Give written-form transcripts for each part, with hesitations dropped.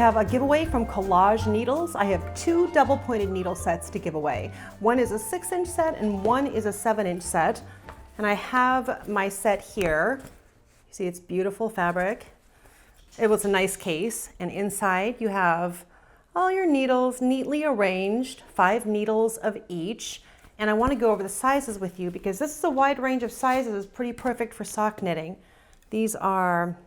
have a giveaway from Kollage Needles. I have 2 double-pointed needle sets to give away. One is a 6-inch set and one is a 7-inch set. And I have my set here. You see, it's beautiful fabric. It was a nice case, and inside you have all your needles neatly arranged, 5 needles of each. And I want to go over the sizes with you because this is a wide range of sizes, pretty perfect for sock knitting. These are,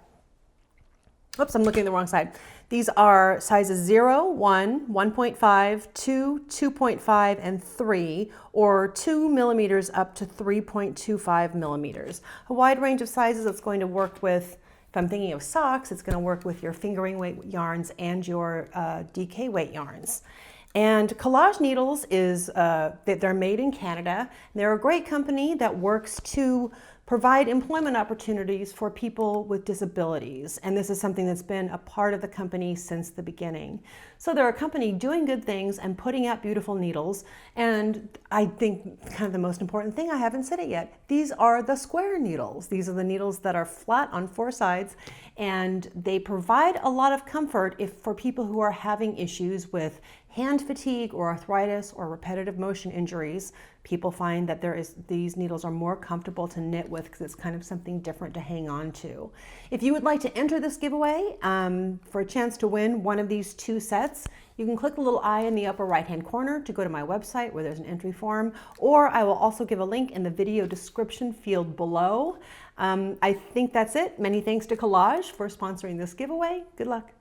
oops, I'm looking at the wrong side. These are sizes 0, 1, 1.5, 2, 2.5, and 3, or 2 millimeters up to 3.25 millimeters. A wide range of sizes that's going to work with, if I'm thinking of socks, it's going to work with your fingering weight yarns and your DK weight yarns. And Kollage Needles is, they're made in Canada. They're a great company that works to provide employment opportunities for people with disabilities. And this is something that's been a part of the company since the beginning. So they're a company doing good things and putting out beautiful needles. And I think kind of the most important thing, I haven't said it yet, these are the square needles. These are the needles that are flat on 4 sides, and they provide a lot of comfort for people who are having issues with hand fatigue or arthritis or repetitive motion injuries. People find that these needles are more comfortable to knit with because it's kind of something different to hang on to. If you would like to enter this giveaway for a chance to win one of these 2 sets, you can click the little eye in the upper right-hand corner to go to my website where there's an entry form, or I will also give a link in the video description field below. I think that's it. Many thanks to Kollage for sponsoring this giveaway. Good luck.